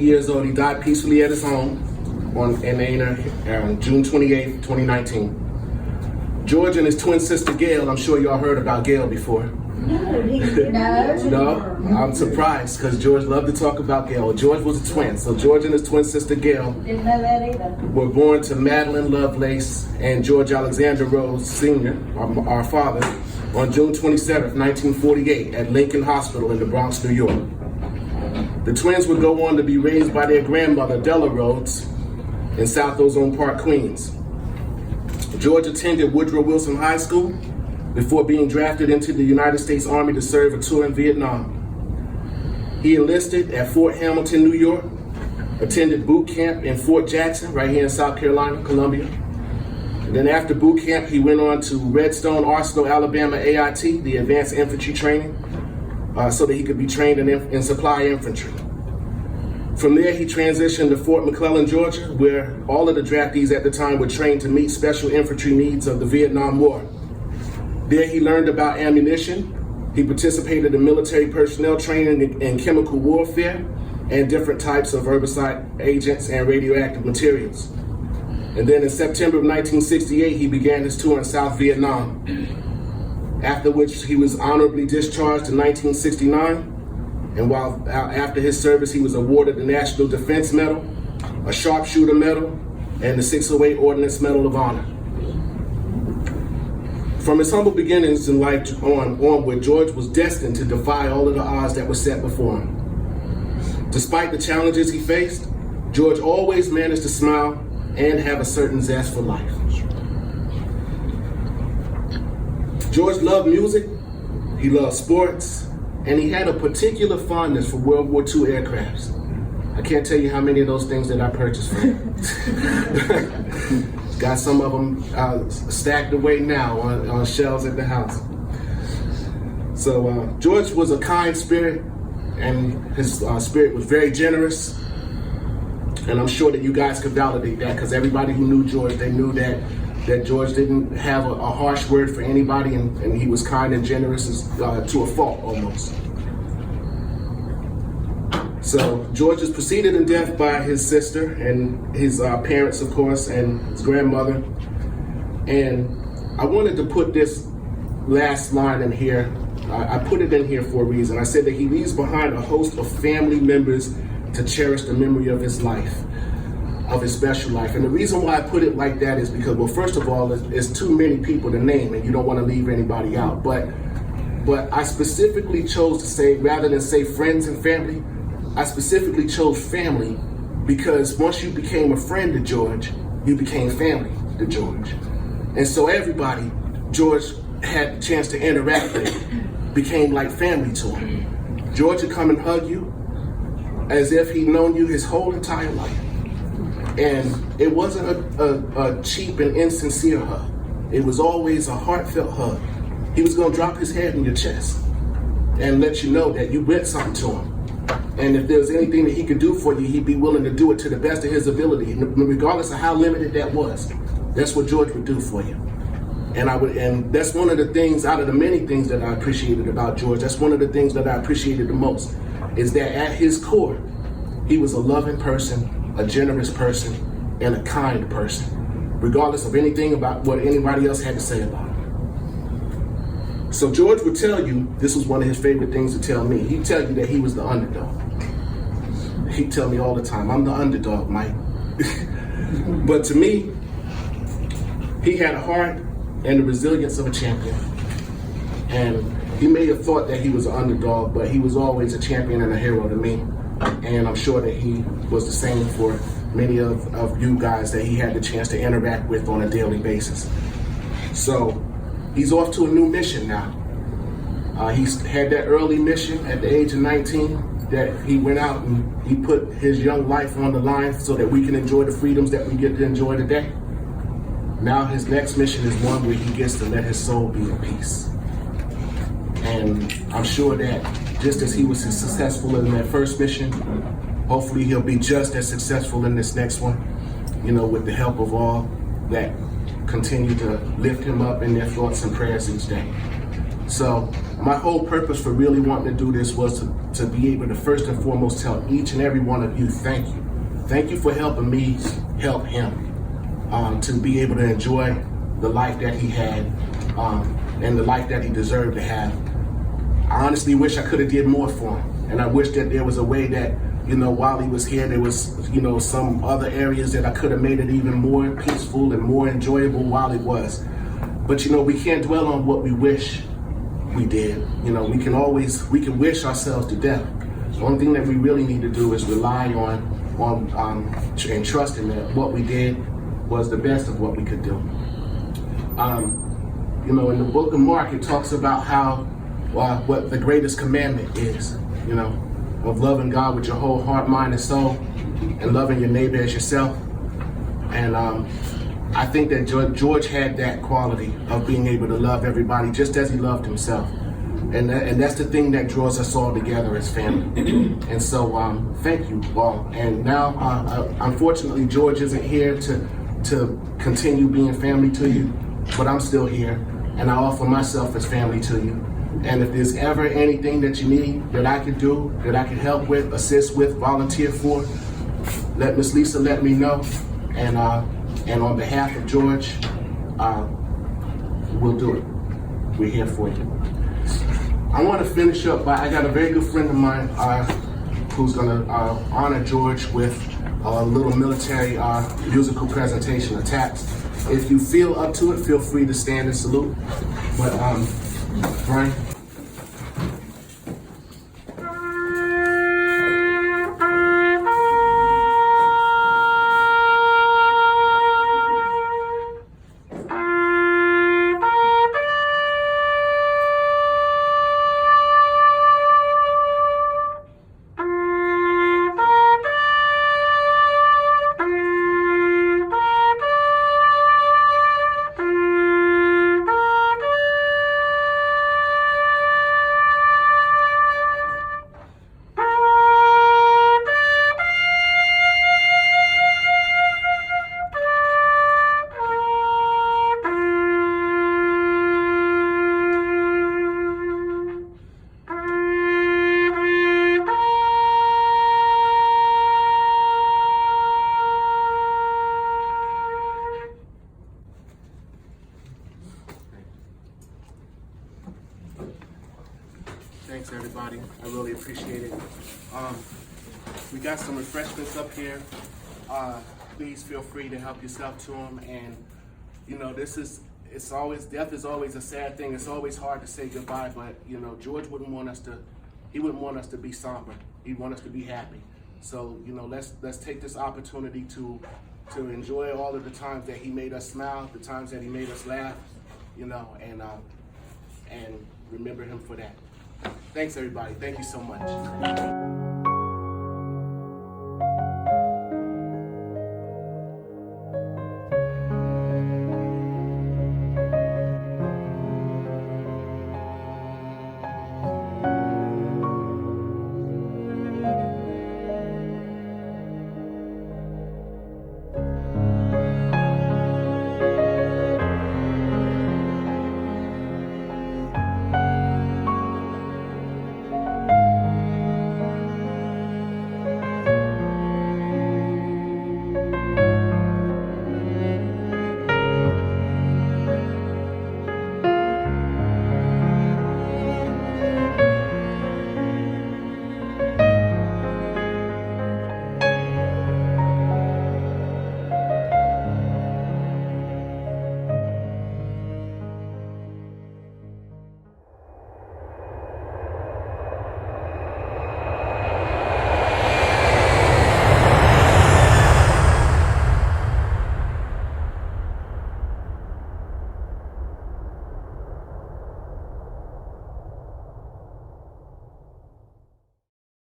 years old. He died peacefully at his home on June 28th, 2019. George and his twin sister Gail, I'm sure y'all heard about Gail before. No, I'm surprised because George loved to talk about Gail. George was a twin, so George and his twin sister Gail Didn't know that either. were born to Madeline Lovelace and George Alexander Rhodes Sr., our father, on June 27, 1948 at Lincoln Hospital in the Bronx, New York. The twins would go on to be raised by their grandmother, Della Rhodes, in South Ozone Park, Queens. George attended Woodrow Wilson High School before being drafted into the United States Army to serve a tour in Vietnam. He enlisted at Fort Hamilton, New York, attended boot camp in Fort Jackson, right here in South Carolina, Columbia. And then after boot camp, he went on to Redstone Arsenal, Alabama AIT, the Advanced Infantry Training, so that he could be trained in supply infantry. From there, he transitioned to Fort McClellan, Georgia, where all of the draftees at the time were trained to meet special infantry needs of the Vietnam War. There he learned about ammunition. He participated in military personnel training in chemical warfare and different types of herbicide agents and radioactive materials. And then in September of 1968, he began his tour in South Vietnam, after which he was honorably discharged in 1969. And while after his service, he was awarded the National Defense Medal, a Sharpshooter Medal, and the 608 Ordnance Medal of Honor. From his humble beginnings in life onward, George was destined to defy all of the odds that were set before him. Despite the challenges he faced, George always managed to smile and have a certain zest for life. George loved music, he loved sports, and he had a particular fondness for World War II aircrafts. I can't tell you how many of those things that I purchased for him. Got some of them stacked away now on shelves at the house. So George was a kind spirit, and his spirit was very generous. And I'm sure that you guys could validate that, because everybody who knew George, they knew that George didn't have a harsh word for anybody, and he was kind and generous to a fault almost. So George was preceded in death by his sister and his parents, of course, and his grandmother. And I wanted to put this last line in here. I put it in here for a reason. I said that he leaves behind a host of family members to cherish the memory of his life, of his special life. And the reason why I put it like that is because, well, first of all, it's too many people to name, and you don't want to leave anybody out. But I specifically chose to say, rather than say friends and family, I specifically chose family because once you became a friend to George, you became family to George. And so everybody George had the chance to interact with became like family to him. George would come and hug you as if he'd known you his whole entire life. And it wasn't a cheap and insincere hug. It was always a heartfelt hug. He was gonna drop his head in your chest and let you know that you meant something to him. And if there was anything that he could do for you, he'd be willing to do it to the best of his ability, regardless of how limited that was. That's what George would do for you. And that's one of the things, out of the many things that I appreciated about George, that's one of the things that I appreciated the most, is that at his core, he was a loving person, a generous person, and a kind person, regardless of anything about what anybody else had to say about him. So George would tell you, this was one of his favorite things to tell me, he'd tell you that he was the underdog. He'd tell me all the time, I'm the underdog, Mike. But to me, he had a heart and the resilience of a champion. And he may have thought that he was an underdog, but he was always a champion and a hero to me. And I'm sure that he was the same for many of you guys that he had the chance to interact with on a daily basis. So he's off to a new mission now. He's had that early mission at the age of 19 that he went out and he put his young life on the line so that we can enjoy the freedoms that we get to enjoy today. Now his next mission is one where he gets to let his soul be at peace. And I'm sure that just as he was successful in that first mission, hopefully he'll be just as successful in this next one, with the help of all that continue to lift him up in their thoughts and prayers each day. So my whole purpose for really wanting to do this was to to be able to first and foremost tell each and every one of you, thank you. Thank you for helping me help him to be able to enjoy the life that he had and the life that he deserved to have. I honestly wish I could have did more for him. And I wish that there was a way that, while he was here, there was, some other areas that I could have made it even more peaceful and more enjoyable while it was. But, we can't dwell on what we wish we did. We can wish ourselves to death. The only thing that we really need to do is rely on and trusting that what we did was the best of what we could do. In the book of Mark, it talks about how what the greatest commandment is, of loving God with your whole heart, mind, and soul, and loving your neighbor as yourself. And I think that George had that quality of being able to love everybody just as he loved himself. And that's the thing that draws us all together as family. And so thank you all. And now, unfortunately, George isn't here to continue being family to you, but I'm still here, and I offer myself as family to you. And if there's ever anything that you need that I could do, that I could help with, assist with, volunteer for, let Miss Lisa let me know. And on behalf of George, we'll do it. We're here for you. I want to finish up by, I got a very good friend of mine who's going to honor George with a little military musical presentation of taps. If you feel up to it, feel free to stand and salute. But Brian. Thanks, everybody. I really appreciate it. We got some refreshments up here. Please feel free to help yourself to them. And death is always a sad thing. It's always hard to say goodbye, but George wouldn't want us to be somber. He'd want us to be happy. So let's take this opportunity to enjoy all of the times that he made us smile, the times that he made us laugh, and remember him for that. Thanks, everybody. Thank you so much.